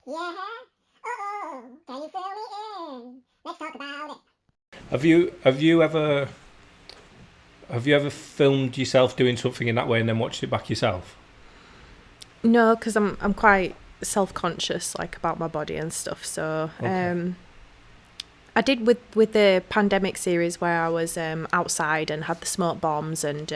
Yeah. Oh, can you fill me in? Let's talk about it. Have you ever filmed yourself doing something in that way and then watched it back yourself? No, because I'm quite self-conscious, like, about my body and stuff. So Okay. I did with the pandemic series where I was outside and had the smoke bombs and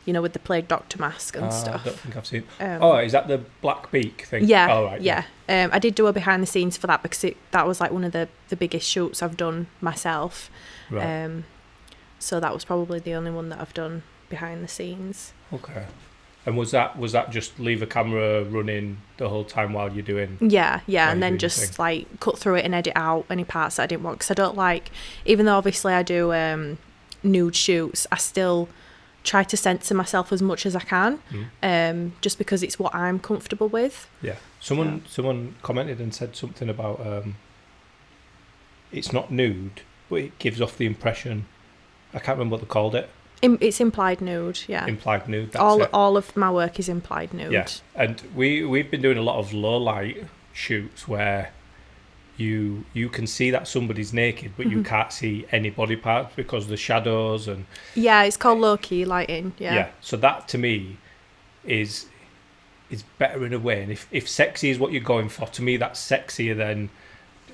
with the plague doctor mask and I don't stuff. think I've seen. Oh, Um, is that the black beak thing? yeah, Oh, right, yeah. yeah. I did do a behind the scenes for that because that was like one of the biggest shoots I've done myself. Right. Um, so that was probably the only one that I've done behind the scenes. Okay. And was that just leave a camera running the whole time Yeah, while and you're then doing your thing? just like cut through it and edit out any parts that I didn't want because I don't like, even though obviously I do nude shoots, I still try to censor myself as much as I can, Mm. just because it's what I'm comfortable with. Yeah. So Someone commented and said something about it's not nude, but it gives off the impression. I can't remember what they called it. it's implied nude, yeah. Implied nude. That's All it. all of my work is implied nude. Yeah. And we've been doing a lot of low light shoots where you can see that somebody's naked, but you can't see any body parts because the shadows and Yeah, it's called low key lighting. Yeah. So that to me is better in a way. And if sexy is what you're going for, to me that's sexier than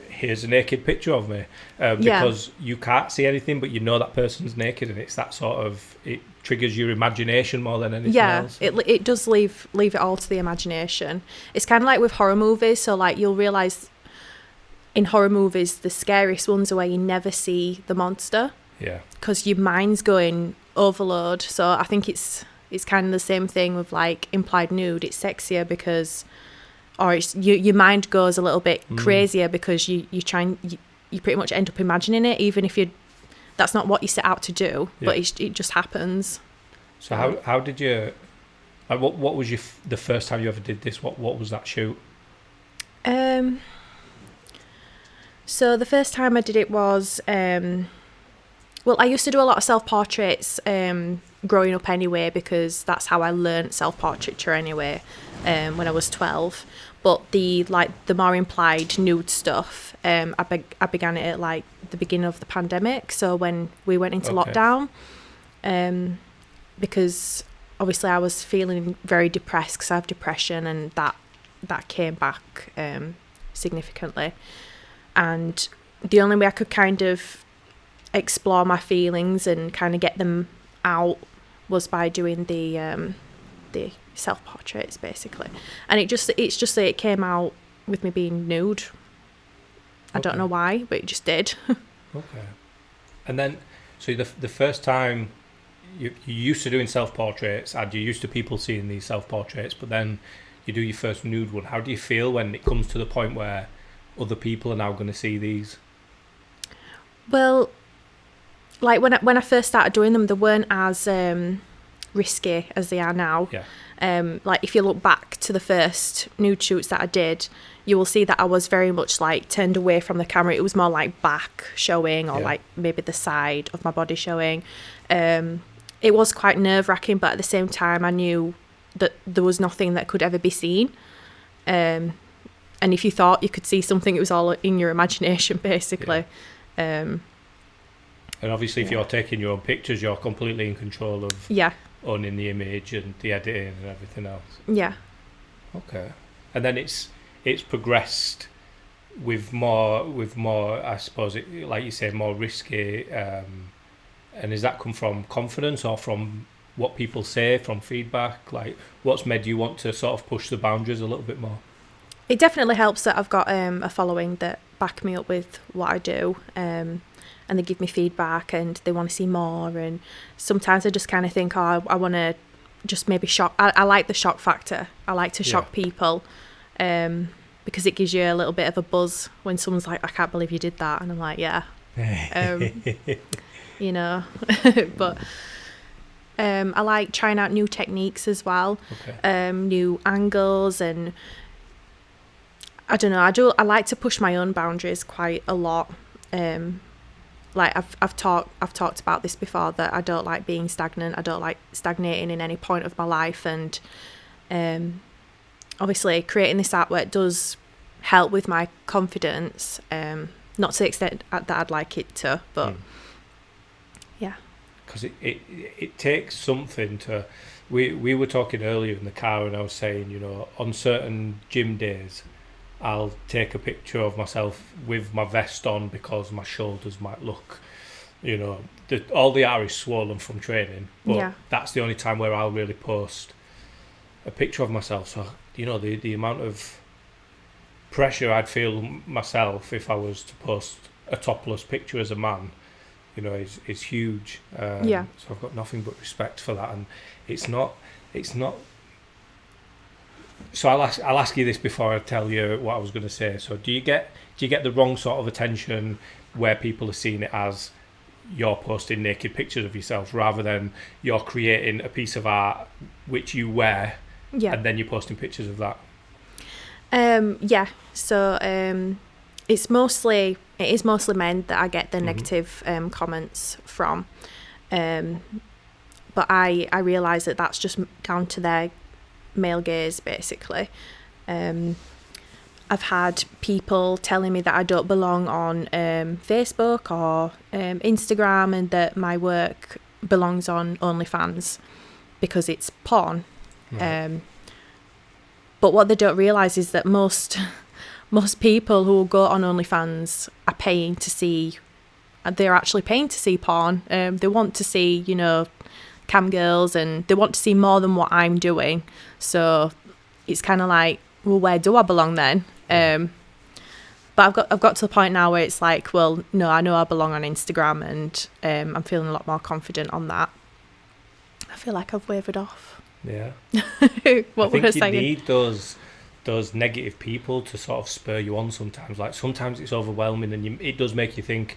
here's a naked picture of me, Yeah. because you can't see anything, but you know that person's naked, and it's that sort of, it triggers your imagination more than anything Yeah, else. it does leave it all to the imagination. It's kind of like with horror movies. So like you'll realize in horror movies the scariest ones are where you never see the monster Yeah. because your mind's going overload. So I think it's kind of the same thing with like implied nude. It's sexier because, or it's your mind goes a little bit crazier because you pretty much end up imagining it, even if that's not what you set out to do, Yeah. but it just happens. So how did you? Like, what was the first time you ever did this? What was that shoot? Um. So the first time I did it was, well, I used to do a lot of self-portraits growing up anyway because that's how I learnt self-portraiture anyway, when I was 12. But the more implied nude stuff, I began it at like the beginning of the pandemic. So when we went into Okay. lockdown, because obviously I was feeling very depressed because I have depression, and that came back significantly. And the only way I could kind of explore my feelings and kind of get them out was by doing the self portraits basically. And it's just that it came out with me being nude. I don't Okay. know why, but it just did. Okay. And then, so the first time you used to doing self portraits, and you're used to people seeing these self portraits, but then you do your first nude one. How do you feel when it comes to the point where other people are now going to see these? Well, like when I first started doing them, they weren't as risky as they are now. Yeah. Like if you look back to the first nude shoots that I did, you will see that I was very much like turned away from the camera. It was more like back showing, or Yeah. like maybe the side of my body showing. It was quite nerve-wracking, but at the same time I knew that there was nothing that could ever be seen. And if you thought you could see something, it was all in your imagination basically. And obviously, if Yeah. you're taking your own pictures, you're completely in control of Yeah, owning the image and the editing and everything else. yeah. Okay. And then it's progressed with more, I suppose, like you say, more risky. And has that come from confidence or from what people say, from feedback? Like, what's made you want to sort of push the boundaries a little bit more? It definitely helps that I've got a following that back me up with what I do, and they give me feedback and they want to see more. And sometimes I just kind of think, oh, I want to just maybe shock. I like the shock factor. I like to shock people, because it gives you a little bit of a buzz when someone's like, I can't believe you did that. And I'm like, yeah, you know. But I like trying out new techniques as well, Okay. new angles, and I don't know. I like to push my own boundaries quite a lot. Like I've talked about this before, that I don't like being stagnant. I don't like stagnating in any point of my life, and obviously creating this artwork does help with my confidence. Not to the extent that I'd like it to, but yeah. Because it takes something to... We were talking earlier in the car, and I was saying, you know, on certain gym days, I'll take a picture of myself with my vest on because my shoulders might look, you know, all the hair is swollen from training. But that's the only time where I'll really post a picture of myself. So, you know, the amount of pressure I'd feel myself if I was to post a topless picture as a man, you know, is huge. So I've got nothing but respect for that, and it's not. So I'll ask you this before I tell you what I was going to say. So do you get the wrong sort of attention where people are seeing it as you're posting naked pictures of yourself rather than you're creating a piece of art which you wear, and then you're posting pictures of that? So it is mostly men that I get the negative comments from, but I realise that that's just down to their male gaze, basically. I've had people telling me that I don't belong on Facebook or Instagram, and that my work belongs on OnlyFans because it's porn. Right. But what they don't realise is that most people who will go on OnlyFans are paying to see. They're actually paying to see porn. They want to see, you know, cam girls, and they want to see more than what I'm doing. So it's kind of like, well, where do I belong then? But I've got to the point now where it's like, well, no, I know I belong on Instagram, and I'm feeling a lot more confident on that. I feel like I've wavered off. Yeah. What were I saying? You need those negative people to sort of spur you on sometimes. Like sometimes it's overwhelming, and it does make you think,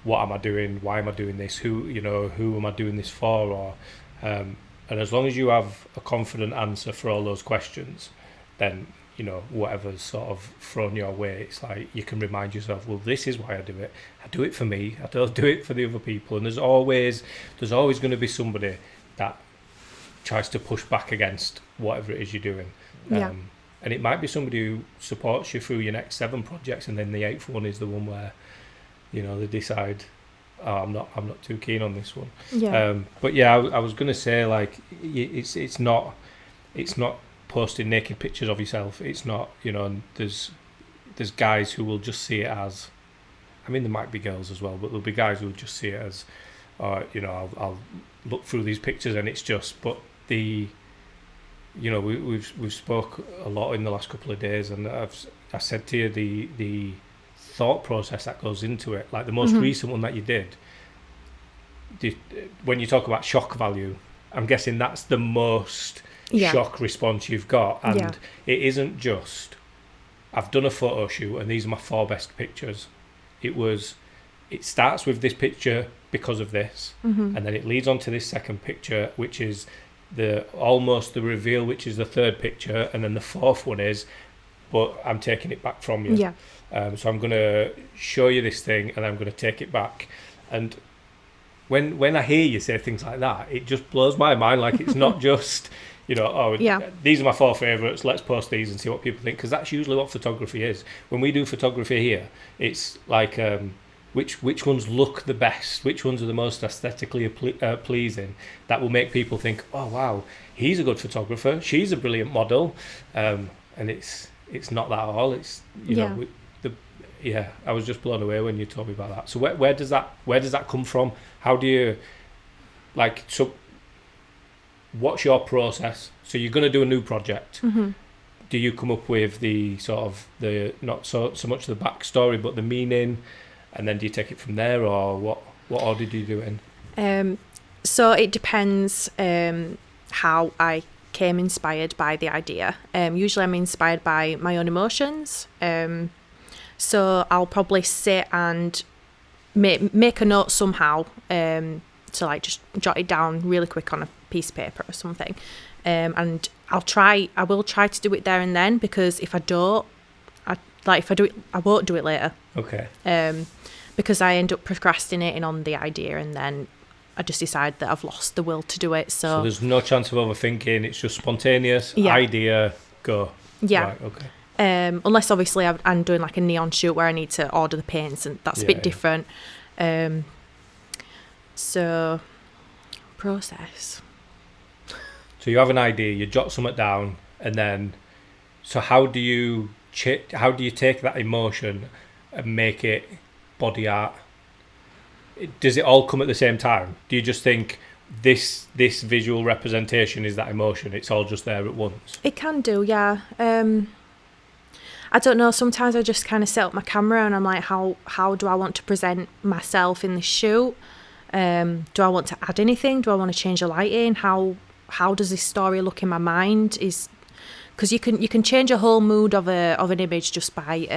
what am I doing? Why am I doing this? Who am I doing this for? Or and as long as you have a confident answer for all those questions, then, you know, whatever's sort of thrown your way, it's like you can remind yourself, well, this is why I do it. I do it for me. I don't do it for the other people. And there's always going to be somebody that tries to push back against whatever it is you're doing. And it might be somebody who supports you through your next 7 projects, and then the 8th one is the one where, you know, they decide, oh, I'm not too keen on this one. But yeah, I was gonna say, like, it's not posting naked pictures of yourself. It's not, you know, and there's guys who will just see it as, I mean, there might be girls as well, but there'll be guys who will just see it as, you know, I'll look through these pictures and it's just, but you know, we've spoke a lot in the last couple of days, and I said to you the thought process that goes into it. Like the most recent one that you did, when you talk about shock value, I'm guessing that's the most shock response you've got. And it isn't just, I've done a photo shoot and these are my 4 best pictures. It starts with this picture because of this, and then it leads on to this second picture, which is almost the reveal, which is the 3rd picture, and then the 4th one is, but I'm taking it back from you. So I'm going to show you this thing and I'm going to take it back. And when I hear you say things like that, it just blows my mind. Like, it's not just, you know, these are my 4 favourites, let's post these and see what people think, because that's usually what photography is. When we do photography here, it's like, which ones look the best, which ones are the most aesthetically pleasing, that will make people think, oh wow, he's a good photographer, she's a brilliant model, and it's not that at all. It's, you know, I was just blown away when you told me about that. So where does that come from? How do you, like, so what's your process? So you're going to do a new project. Do you come up with the sort of the, not so much the backstory, but the meaning, and then do you take it from there, or what order do you do it in? So it depends how I came inspired by the idea. Usually I'm inspired by my own emotions. So I'll probably sit and make a note somehow, to like just jot it down really quick on a piece of paper or something. And I will try to do it there and then, because if I don't, if I do it, I won't do it later. Okay. Because I end up procrastinating on the idea, and then I just decide that I've lost the will to do it. So there's no chance of overthinking. It's just spontaneous idea, go. Yeah. Right, okay. Unless obviously I'm doing like a neon shoot where I need to order the paints, and that's a bit different. So process. So you have an idea, you jot something down, and then, so how do you take that emotion and make it body art? Does it all come at the same time? Do you just think this visual representation is that emotion? It's all just there at once? It can do, yeah. I don't know. Sometimes I just kind of set up my camera and I'm like, how do I want to present myself in the shoot? Do I want to add anything? Do I want to change the lighting? How does this story look in my mind? Because you can change a whole mood of an image just by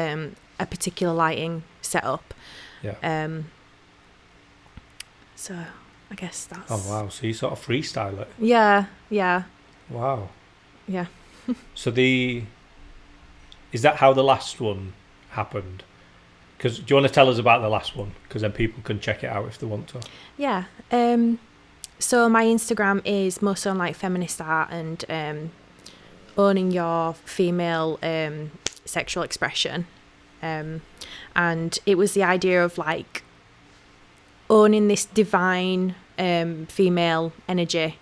a particular lighting setup. Yeah. So I guess that's. Oh wow! So you sort of freestyle it. Yeah. Wow. Yeah. So is that how the last one happened? Because do you want to tell us about the last one? Because then people can check it out if they want to. Yeah. So my Instagram is mostly on like feminist art and owning your female sexual expression. And it was the idea of like owning this divine female energy.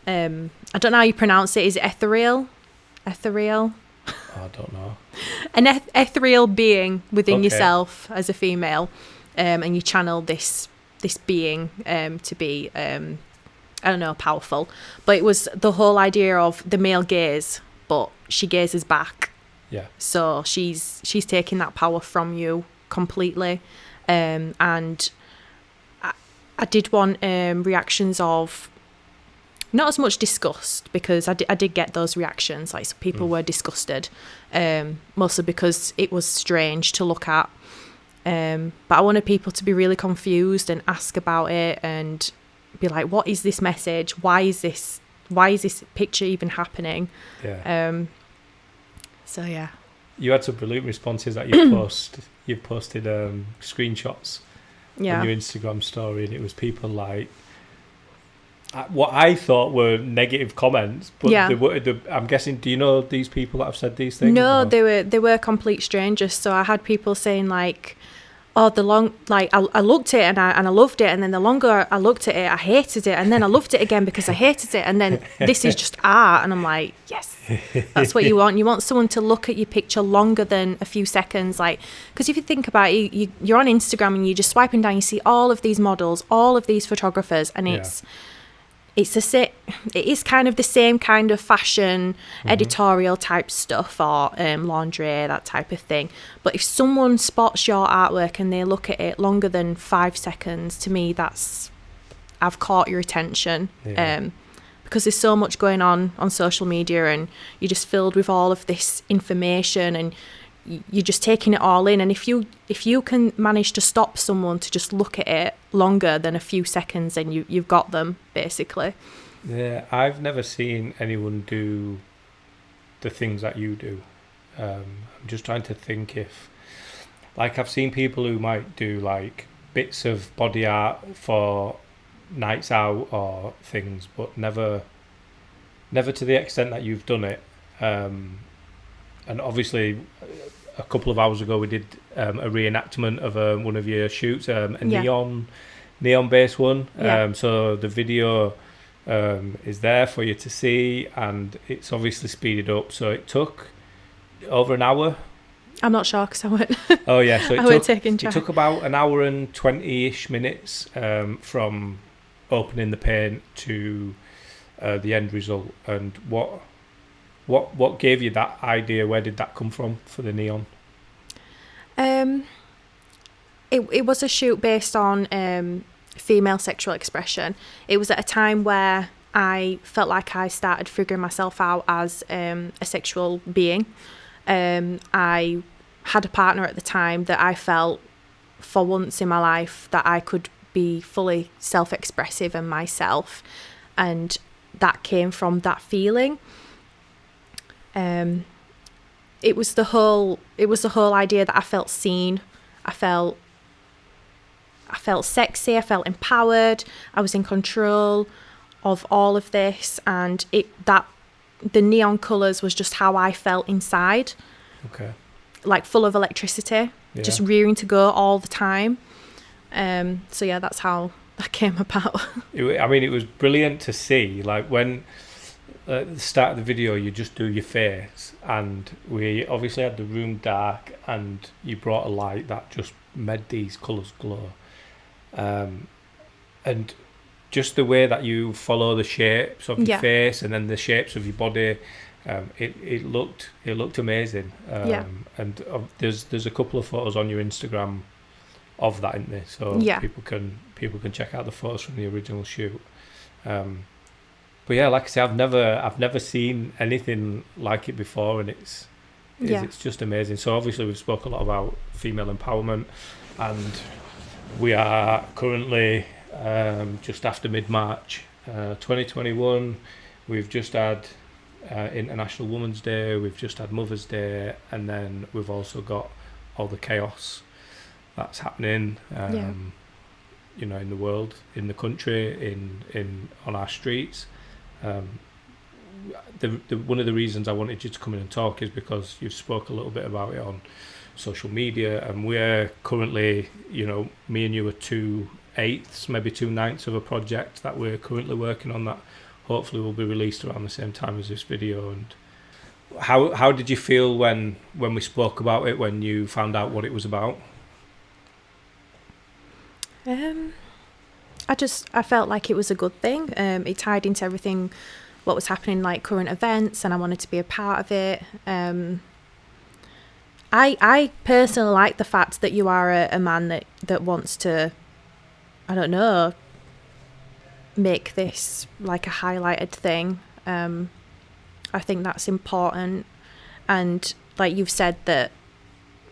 I don't know how you pronounce it. Is it ethereal? Ethereal? I don't know. An ethereal being within yourself as a female, and you channel this being to be I don't know, powerful. But it was the whole idea of the male gaze, but she gazes back. Yeah. So she's taking that power from you completely, and I did want reactions of not as much disgust, because I did get those reactions, like some people were disgusted, mostly because it was strange to look at, but I wanted people to be really confused and ask about it and be like, what is this message? Why is this picture even happening? Yeah. So yeah. You had some brilliant responses that you posted screenshots on your Instagram story, and it was people like what I thought were negative comments, but I'm guessing, do you know these people that have said these things? No, they were complete strangers. So I had people saying like, oh, I looked at it and I loved it, and then the longer I looked at it, I hated it, and then I loved it again because I hated it, and then this is just art. And I'm like, yes, that's what you want. You want someone to look at your picture longer than a few seconds, like, because if you think about it, you're on Instagram and you're just swiping down, you see all of these models, all of these photographers, and it is kind of the same kind of fashion, editorial type stuff, or lingerie, that type of thing. But if someone spots your artwork and they look at it longer than 5 seconds, to me, I've caught your attention. Because there's so much going on social media, and you're just filled with all of this information, and you're just taking it all in. And if you can manage to stop someone to just look at it longer than a few seconds, then you've got them, basically. Yeah, I've never seen anyone do the things that you do. I'm just trying to think if, like, I've seen people who might do like bits of body art for nights out or things, but never to the extent that you've done it. And obviously, a couple of hours ago, we did a reenactment of one of your shoots, a neon-based one. So the video is there for you to see, and it's obviously speeded up. So it took over an hour. I'm not sure because I weren't. Oh yeah, so it took about an hour and 20-ish minutes from opening the paint to the end result. And what gave you that idea? Where did that come from for the neon? It was a shoot based on female sexual expression. It was at a time where I felt like I started figuring myself out as a sexual being. I had a partner at the time that I felt, for once in my life, that I could be fully self-expressive and myself, and that came from that feeling. It was the whole idea that I felt seen. I felt sexy. I felt empowered. I was in control of all of this, and the neon colours was just how I felt inside. Okay. like full of electricity, Yeah. just rearing to go all the time. So yeah, that's how that came about. It was brilliant to see. Like when at the start of the video, you just do your face, and we obviously had the room dark, and you brought a light that just made these colours glow. And just the way that you follow the shapes of your Yeah. face and then the shapes of your body, it looked amazing. Yeah. And there's a couple of photos on your Instagram of that, isn't there? So Yeah. people can check out the photos from the original shoot. But yeah, like I say, I've never seen anything like it before, and it's just amazing. So obviously we've spoke a lot about female empowerment, and we are currently just after mid-March 2021. We've just had International Women's Day, we've just had Mother's Day, and then we've also got all the chaos that's happening in the world, in the country, in on our streets. One of the reasons I wanted you to come in and talk is because you've spoke a little bit about it on social media, and we're currently, me and you are 2/8, maybe 2/9 of a project that we're currently working on that hopefully will be released around the same time as this video. And how did you feel when we spoke about it, when you found out what it was about? I felt like it was a good thing. It tied into everything, what was happening, like current events, and I wanted to be a part of it. I personally like the fact that you are a man that wants to, I don't know, make this like a highlighted thing. I think that's important. And like you've said that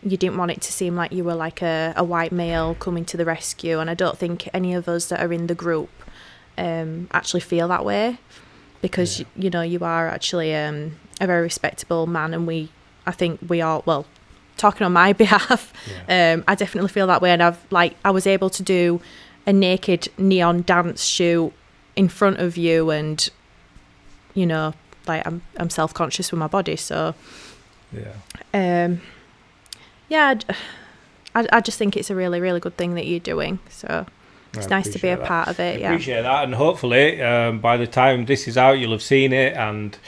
you didn't want it to seem like you were like a white male coming to the rescue, and I don't think any of us that are in the group actually feel that way, because you are actually a very respectable man, and I think we all, well, talking on my behalf, I definitely feel that way. And I was able to do a naked neon dance shoot in front of you, and like I'm self-conscious with my body, so I just think it's a really, really good thing that you're doing. So it's nice to be a part of it. I appreciate that, and hopefully by the time this is out, you'll have seen it, and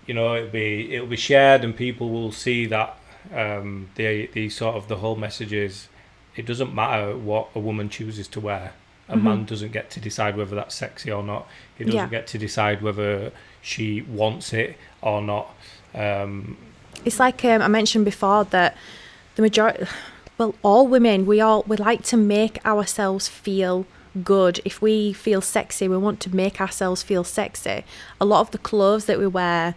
it'll be shared, and people will see that the sort of the whole message is, it doesn't matter what a woman chooses to wear. A man doesn't get to decide whether that's sexy or not. He doesn't get to decide whether she wants it or not. It's like I mentioned before that the majority, well, all women, we like to make ourselves feel good. If we feel sexy, we want to make ourselves feel sexy. A lot of the clothes that we wear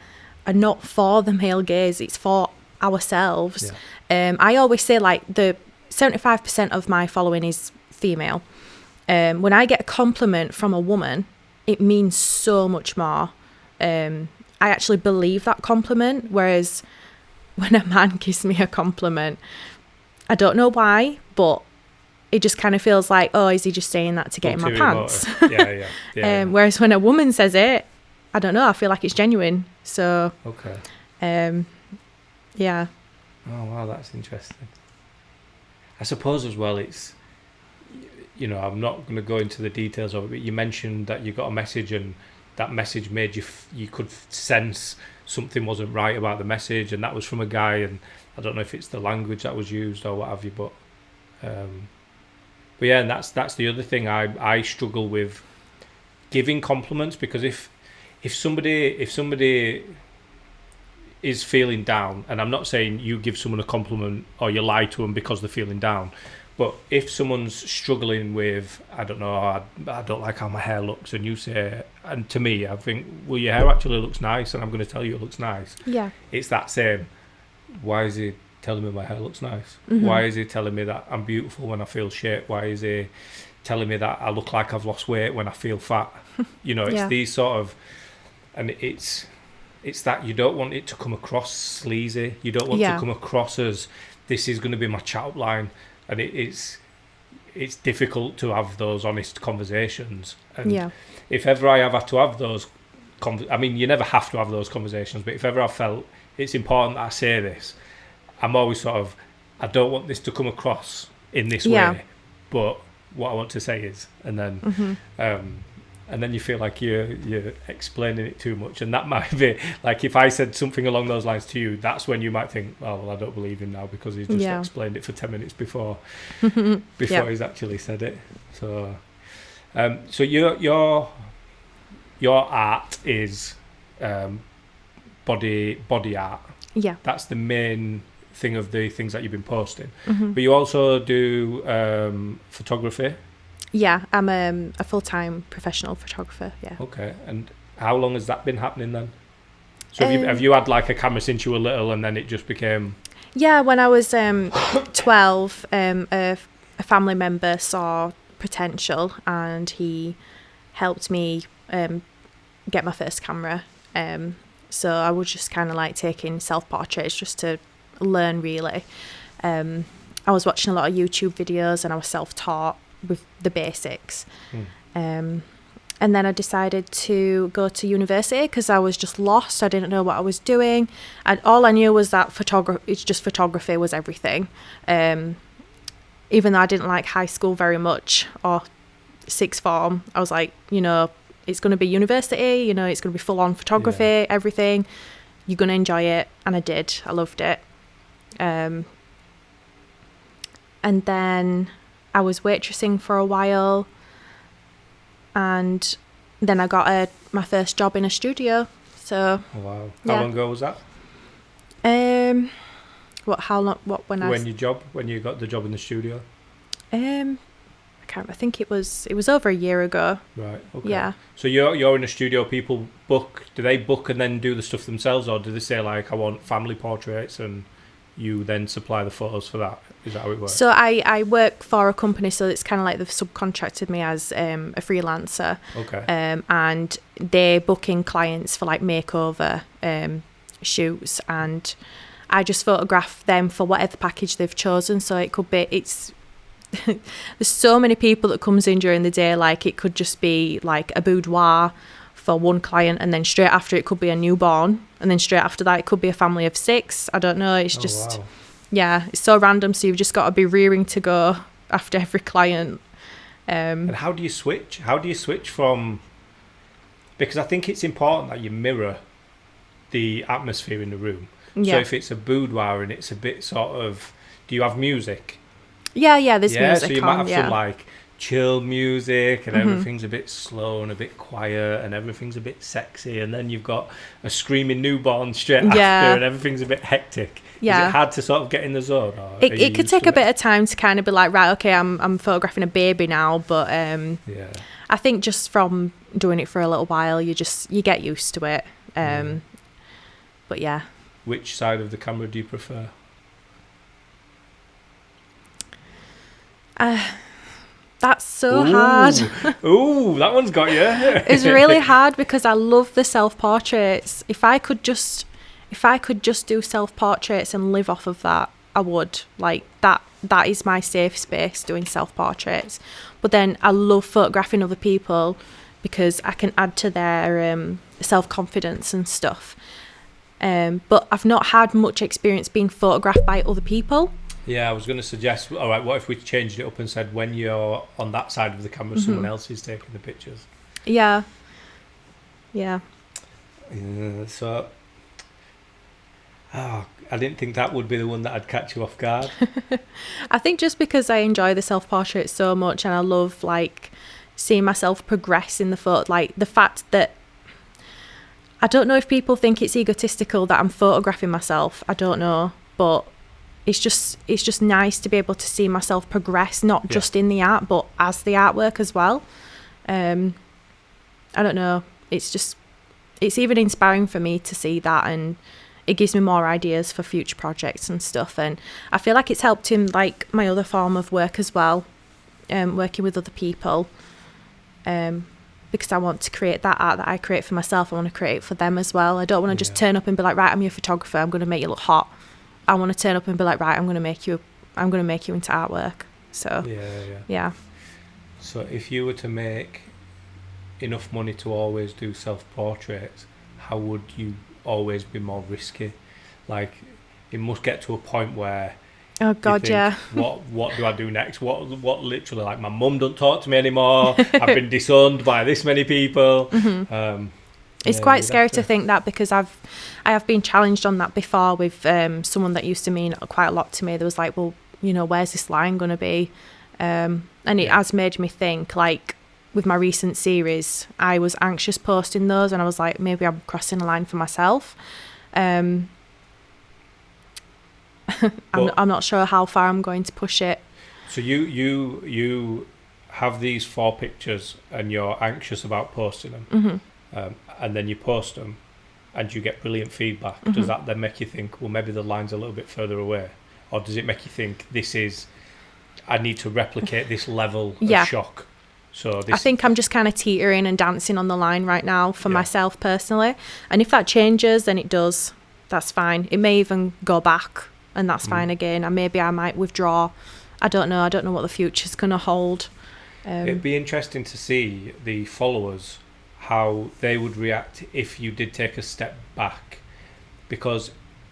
are not for the male gaze, it's for ourselves. I always say, like, the 75% of my following is female. When I get a compliment from a woman, it means so much more. I actually believe that compliment, whereas when a man gives me a compliment, I don't know why, but it just kind of feels like, oh, is he just saying that to get in my pants? Whereas when a woman says it, I don't know, I feel like it's genuine. So yeah. Oh wow, that's interesting. I suppose as well, it's, I'm not going to go into the details of it, but you mentioned that you got a message, and that message made you could sense something wasn't right about the message, and that was from a guy, and I don't know if it's the language that was used or what have you, but yeah, and that's the other thing I struggle with, giving compliments, because if somebody is feeling down, and I'm not saying you give someone a compliment or you lie to them because they're feeling down, but if someone's struggling with, I don't know, I don't like how my hair looks, and you say, and to me, I think, well, your hair actually looks nice, and I'm going to tell you it looks nice. Yeah. It's that same, why is he telling me my hair looks nice? Why is he telling me that I'm beautiful when I feel shit? Why is he telling me that I look like I've lost weight when I feel fat? It's these sort of, and it's that you don't want it to come across sleazy. You don't want to come across as, this is going to be my chat-up line. And it's difficult to have those honest conversations. And if ever I have had to have those, you never have to have those conversations, but if ever I've felt it's important that I say this, I'm always sort of, I don't want this to come across in this Yeah. way, but what I want to say is, and then you feel like you're explaining it too much, and that might be like if I said something along those lines to you, that's when you might think, oh well, I don't believe him now because he's just Yeah. explained it for 10 minutes before Yeah. he's actually said it. So so your art is body art. Yeah. That's the main thing of the things that you've been posting. Mm-hmm. But you also do photography. Yeah, I'm a full-time professional photographer. Yeah. Okay, and how long has that been happening then? So Um, have you had like a camera since you were little, and then it just became? Yeah, when I was 12, a family member saw potential and he helped me get my first camera. So I was just kind of like taking self-portraits just to learn really. I was watching a lot of YouTube videos and I was self-taught with the basics. And then I decided to go to university because I was just lost. I didn't know what I was doing. And all I knew was that photography was everything. Even though I didn't like high school very much or sixth form, I was like, it's going to be university, it's going to be full on photography, everything. You're going to enjoy it. And I did. I loved it. And then I was waitressing for a while. And then I got my first job in a studio. So Oh, wow. Yeah. How long ago was that? when When you got the job in the studio? I think it was over a year ago. Right. Okay. Yeah. So you're in a studio. People book. Do they book and then do the stuff themselves, or do they say like, I want family portraits, and you then supply the photos for that? Is that how it works? So I work for a company, so it's kind of like they've subcontracted me as a freelancer. Okay. And they're booking clients for like makeover shoots, and I just photograph them for whatever package they've chosen. So it's there's so many people that comes in during the day. Like it could just be like a boudoir for one client, and then straight after it could be a newborn, and then straight after that it could be a family of 6. I don't know. It's just. Wow. Yeah, it's so random, so you've just got to be rearing to go after every client. And how do you switch? How do you switch from... Because I think it's important that you mirror the atmosphere in the room. Yeah. So if it's a boudoir and it's a bit sort of... Do you have music? Yeah, there's music so you on, might have some like chill music and everything's a bit slow and a bit quiet and everything's a bit sexy, and then you've got a screaming newborn straight after and everything's a bit hectic. Yeah. Is it hard to sort of get in the zone? Or It could take a bit of time to kind of be like, right, okay, I'm photographing a baby now, but Yeah. I think just from doing it for a little while, you get used to it. But yeah. Which side of the camera do you prefer? That's so hard. Ooh, that one's got you. It's really hard because I love the self-portraits. If I could just do self-portraits and live off of that, I would. Like that is my safe space, doing self-portraits. But then I love photographing other people because I can add to their self-confidence and stuff. But I've not had much experience being photographed by other people. Yeah, I was going to suggest, all right, what if we changed it up and said when you're on that side of the camera, someone else is taking the pictures? Yeah. So, I didn't think that would be the one that I'd catch you off guard. I think just because I enjoy the self-portrait so much and I love like seeing myself progress in the photo, like the fact that I don't know if people think it's egotistical that I'm photographing myself. I don't know, but it's just nice to be able to see myself progress, not just in the art, but as the artwork as well. I don't know. It's even inspiring for me to see that, and it gives me more ideas for future projects and stuff. And I feel like it's helped in like my other form of work as well, working with other people. Because I want to create that art that I create for myself. I want to create it for them as well. I don't want to just turn up and be like, right, I'm your photographer. I'm going to make you look hot. I want to turn up and be like, right, I'm going to make you into artwork. So yeah. So if you were to make enough money to always do self-portraits, how would you always be more risky? Like, it must get to a point where Oh you God, think, yeah. what do I do next? What literally, like, my mum don't talk to me anymore. I've been disowned by this many people. It's Yeah, quite you'd scary have to think that, because I have been challenged on that before with someone that used to mean quite a lot to me. There was like, well, you know, where's this line going to be? And it has made me think, like, with my recent series, I was anxious posting those, and I was like, maybe I'm crossing a line for myself. I'm not sure how far I'm going to push it. So you have these 4 pictures and you're anxious about posting them, and then you post them and you get brilliant feedback. Does that then make you think, well, maybe the line's a little bit further away? Or does it make you think, I need to replicate this level of shock? So I think I'm just kind of teetering and dancing on the line right now for myself personally. And if that changes, then it does. That's fine. It may even go back, and that's fine again. And maybe I might withdraw. I don't know. I don't know what the future's going to hold. It'd be interesting to see the followers, how they would react if you did take a step back. Because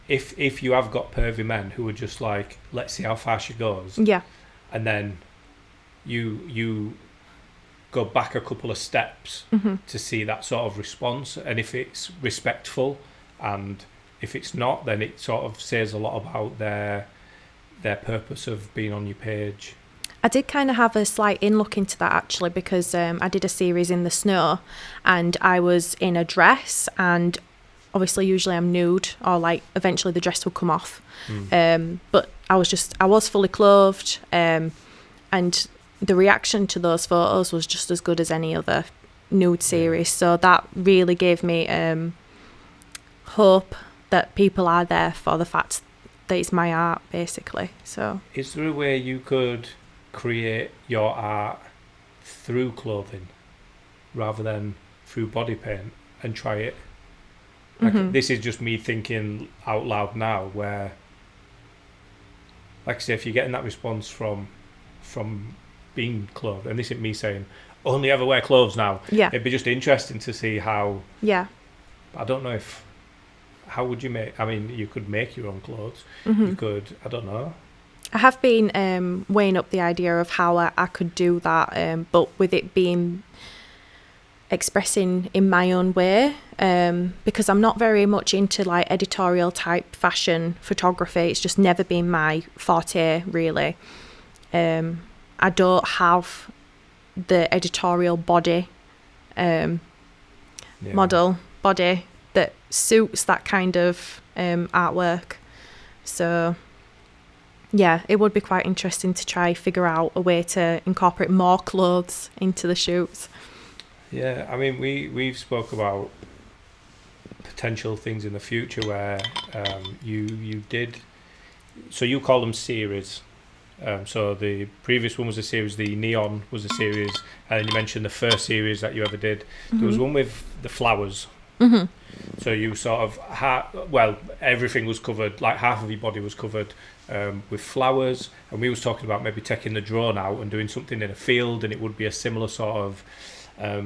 if you have got pervy men who are just like, let's see how far she goes. Yeah. And then you go back a couple of steps to see that sort of response. And if it's respectful, and if it's not, then it sort of says a lot about their purpose of being on your page. I did kind of have a slight in-look into that, actually, because I did a series in the snow, and I was in a dress, and obviously usually I'm nude, or like eventually the dress will come off. But I was fully clothed, and the reaction to those photos was just as good as any other nude series. So that really gave me hope that people are there for the fact that it's my art, basically. So is there a way you could create your art through clothing rather than through body paint and try it? Like, this is just me thinking out loud now, where, like I say, if you're getting that response from being clothed, and this isn't me saying only ever wear clothes now, it'd be just interesting to see how. I don't know how would you make, I mean, you could make your own clothes. You could, I don't know. I have been weighing up the idea of how I could do that, but with it being expressing in my own way, because I'm not very much into like editorial type fashion photography. It's just never been my forte, really. I don't have the editorial body, model body that suits that kind of artwork. So yeah, it would be quite interesting to try figure out a way to incorporate more clothes into the shoots. Yeah, I mean, we've spoke about potential things in the future where you did, so you call them series. So the previous one was a series, the Neon was a series, and then you mentioned the first series that you ever did. There was one with the flowers. So you sort of everything was covered, like half of your body was covered with flowers, and we was talking about maybe taking the drone out and doing something in a field, and it would be a similar sort of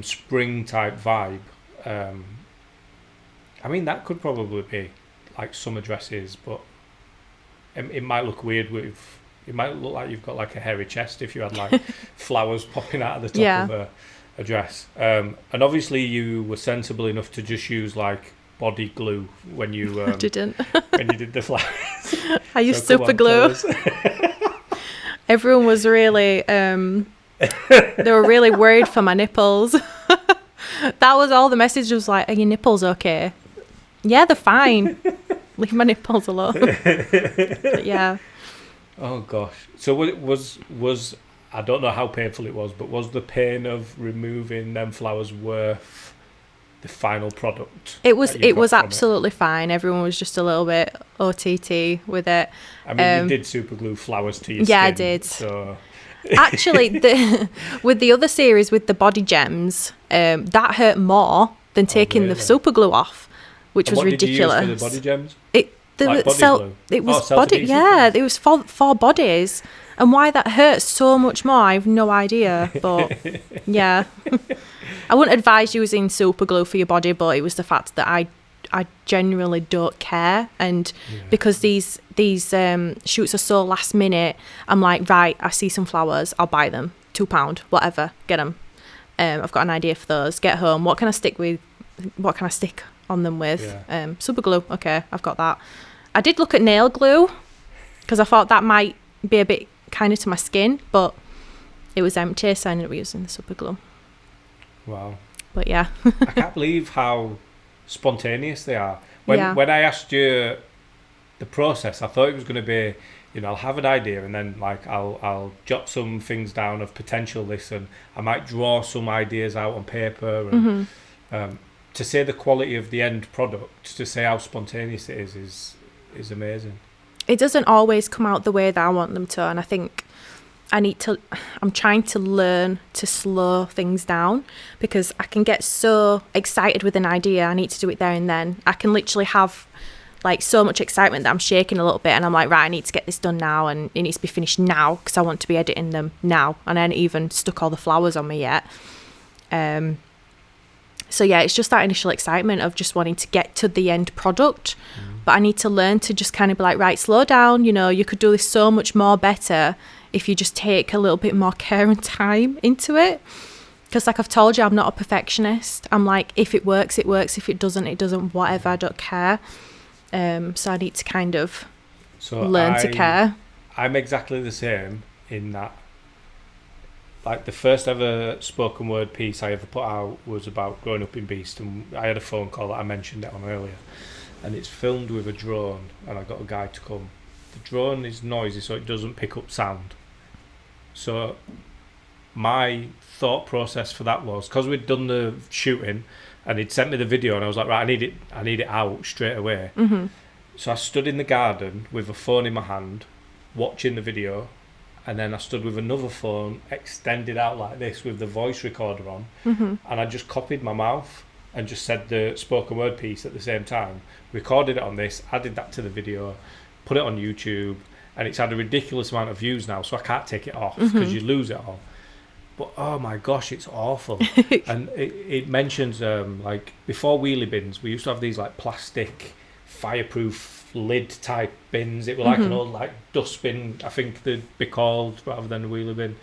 spring type vibe. I mean, that could probably be like summer dresses, but it might look weird it might look like you've got like a hairy chest if you had like flowers popping out of the top of a dress. And obviously you were sensible enough to just use like body glue when you I didn't. when you did the flowers. I used super glue. Everyone was really they were really worried for my nipples. That was all the message was like, are your nipples okay? Yeah, they're fine. Leave my nipples alone. But yeah. Oh gosh. So it was I don't know how painful it was, but was the pain of removing them flowers worth the final product? It was absolutely fine. Everyone was just a little bit OTT with it. I mean, you did super glue flowers to your skin. Yeah, I did. So actually, with the other series with the body gems, that hurt more than taking the super glue off, which was ridiculous. What did you use for the body gems? It was body. Yeah, it was for bodies. And why that hurts so much more, I have no idea. But yeah, I wouldn't advise using super glue for your body, but it was the fact that I genuinely don't care. And because these shoots are so last minute, I'm like, right, I see some flowers, I'll buy them, £2, whatever, get them. I've got an idea for those. Get home, what can I stick on them with? Super glue. Okay, I've got that. I did look at nail glue because I thought that might be a bit kind of to my skin, but it was empty, so I ended up using the super glue. Wow. But yeah. I can't believe how spontaneous they are. When I asked you the process, I thought it was going to be, I'll have an idea and then like I'll jot some things down of potential this, and I might draw some ideas out on paper. And to say the quality of the end product, to say how spontaneous it is amazing. It doesn't always come out the way that I want them to, and I think I'm trying to learn to slow things down, because I can get so excited with an idea. I need to do it there and then. I can literally have like so much excitement that I'm shaking a little bit, and I'm like, right, I need to get this done now, and it needs to be finished now because I want to be editing them now, and I haven't even stuck all the flowers on me yet. So yeah, it's just that initial excitement of just wanting to get to the end product. But I need to learn to just kind of be like, right, slow down, you could do this so much more better if you just take a little bit more care and time into it. Because like I've told you, I'm not a perfectionist. I'm like, if it works, it works. If it doesn't, it doesn't, whatever, I don't care. So I need to kind of learn to care. I'm exactly the same in that. Like the first ever spoken word piece I ever put out was about growing up in Beast, and I had a phone call that I mentioned it on earlier, and it's filmed with a drone, and I got a guy to come. The drone is noisy, so it doesn't pick up sound. So my thought process for that was, because we'd done the shooting and he'd sent me the video, and I was like, right, I need it out straight away. So I stood in the garden with a phone in my hand watching the video, and then I stood with another phone extended out like this with the voice recorder on, and I just copied my mouth and just said the spoken word piece at the same time, recorded it on this, added that to the video, put it on YouTube, and it's had a ridiculous amount of views now, so I can't take it off because you lose it all. But oh my gosh, it's awful. And it mentions like before wheelie bins, we used to have these like plastic fireproof lid type bins. It was like an old like dustbin, I think they'd be called, rather than a wheelie bin.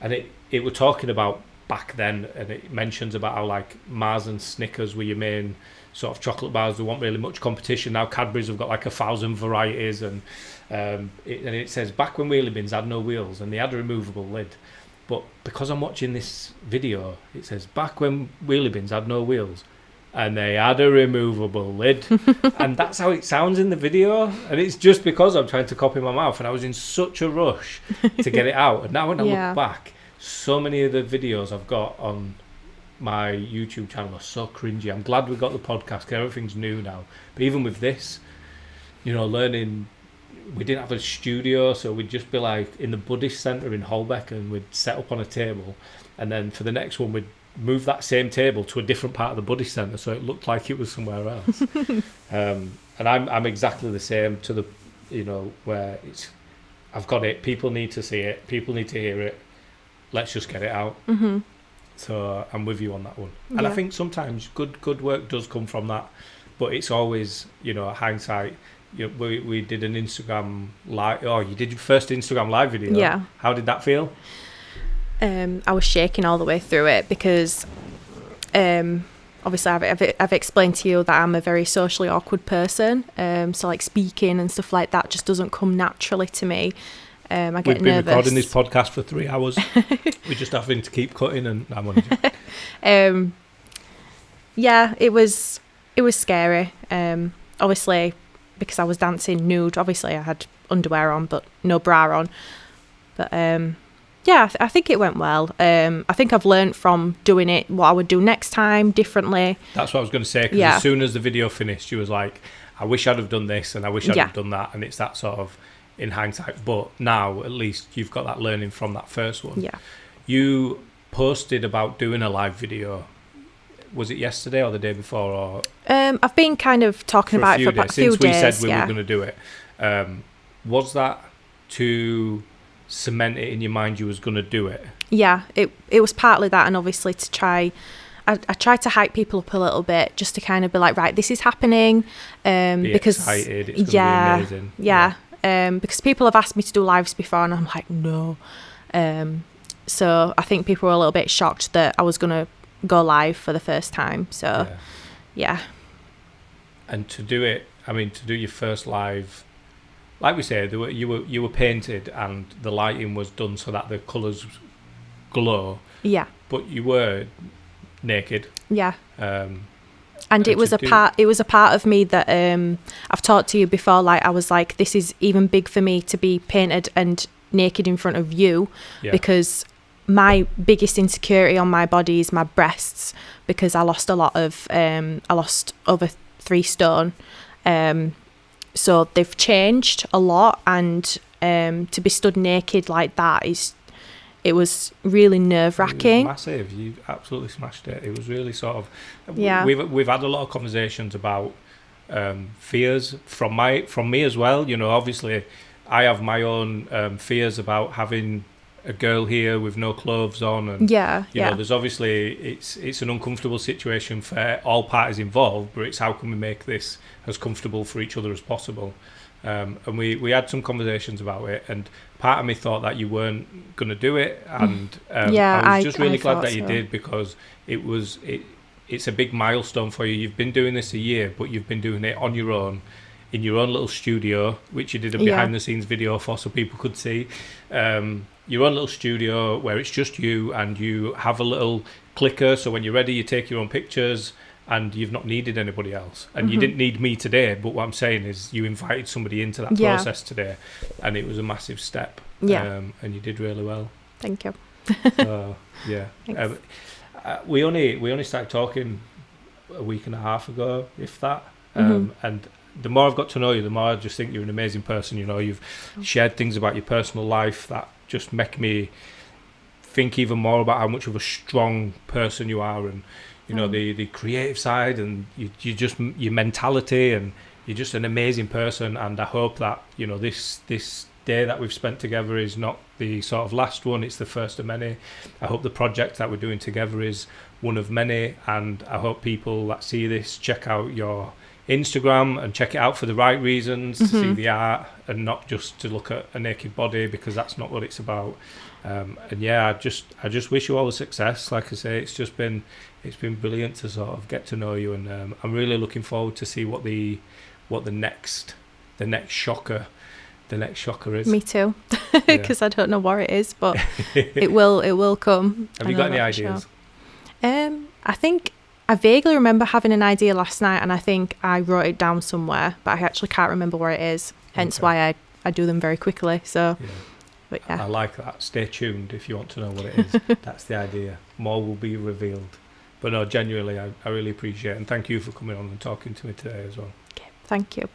And it were talking about back then, and it mentions about how like Mars and Snickers were your main sort of chocolate bars. There wasn't really much competition. Now Cadbury's have got like 1,000 varieties, and it says back when wheelie bins had no wheels and they had a removable lid. But because I'm watching this video, it says back when wheelie bins had no wheels and they had a removable lid. And that's how it sounds in the video. And it's just because I'm trying to copy my mouth, and I was in such a rush to get it out. And now when I look back, so many of the videos I've got on my YouTube channel are so cringy. I'm glad we got the podcast because everything's new now. But even with this, learning, we didn't have a studio, so we'd just be like in the Buddhist centre in Holbeck, and we'd set up on a table, and then for the next one we'd move that same table to a different part of the Buddhist centre so it looked like it was somewhere else. And I'm exactly the same to the, where it's, I've got it, people need to see it, people need to hear it, let's just get it out. So I'm with you on that one. And I think sometimes good work does come from that, but it's always, hindsight. We did an Instagram live. Oh, you did your first Instagram live video. Yeah. How did that feel? I was shaking all the way through it because, obviously, I've explained to you that I'm a very socially awkward person. So like speaking and stuff like that just doesn't come naturally to me. I get nervous. We've been recording this podcast for 3 hours. We're just having to keep cutting, and I'm on. Yeah, it was scary. Obviously, because I was dancing nude. Obviously, I had underwear on, but no bra on. But I think it went well. I think I've learned from doing it what I would do next time differently. That's what I was going to say. Because as soon as the video finished, you was like, "I wish I'd have done this, and I wish I'd have done that." And it's that sort of in hindsight. But now, at least, you've got that learning from that first one. Yeah. You posted about doing a live video. Was it yesterday or the day before? Or I've been kind of talking about it for a few days. Since we said we were going to do it. Was that to cement it in your mind you was going to do it? Yeah, it was partly that, and obviously to try I try to hype people up a little bit just to kind of be like, right, this is happening. Be Because excited. It's going to be amazing. Yeah. Because people have asked me to do lives before, and I'm like, no. So I think people were a little bit shocked that I was going to go live for the first time. So, yeah. And to do it, I mean, to do your first live, like we said, you were painted and the lighting was done so that the colours glow. Yeah. But you were naked. Yeah. And it was a part of me that I've talked to you before, like I was like, this is even big for me to be painted and naked in front of you, because my biggest insecurity on my body is my breasts, because I lost I lost over 3 stone, so they've changed a lot, and to be stood naked like that it was really nerve-wracking. Massive. You absolutely smashed it. It was really sort of... Yeah. We've had a lot of conversations about fears from me as well. You know, obviously, I have my own fears about having a girl here with no clothes on, and you know, there's obviously it's an uncomfortable situation for all parties involved, but it's how can we make this as comfortable for each other as possible. And we had some conversations about it, and part of me thought that you weren't going to do it, and I was just really glad that you did, because it's a big milestone for you. You've been doing this a year, but you've been doing it on your own, in your own little studio, which you did a behind the scenes video for so people could see. Your own little studio where it's just you, and you have a little clicker, so when you're ready you take your own pictures, and you've not needed anybody else, and you didn't need me today, but what I'm saying is you invited somebody into that process today, and it was a massive step, and you did really well. Thank you. We only started talking a week and a half ago, if that, and the more I've got to know you, the more I just think you're an amazing person. You know, you've shared things about your personal life that just make me think even more about how much of a strong person you are, and you know, the creative side, and you just your mentality, and you're just an amazing person. And I hope that, you know, this day that we've spent together is not the sort of last one, it's the first of many. I hope the project that we're doing together is one of many, and I hope people that see this check out your Instagram and check it out for the right reasons, to see the art, and not just to look at a naked body, because that's not what it's about. And I just wish you all the success. Like I say, it's been brilliant to sort of get to know you, and I'm really looking forward to see what the next shocker is. Me too, because I don't know what it is, but it will come. Have you got any ideas? Sure. I think I vaguely remember having an idea last night, and I think I wrote it down somewhere, but I actually can't remember where it is. Hence why I do them very quickly. So. Yeah. But I like that. Stay tuned if you want to know what it is. That's the idea. More will be revealed. But no, genuinely, I really appreciate it. And thank you for coming on and talking to me today as well. Okay, thank you.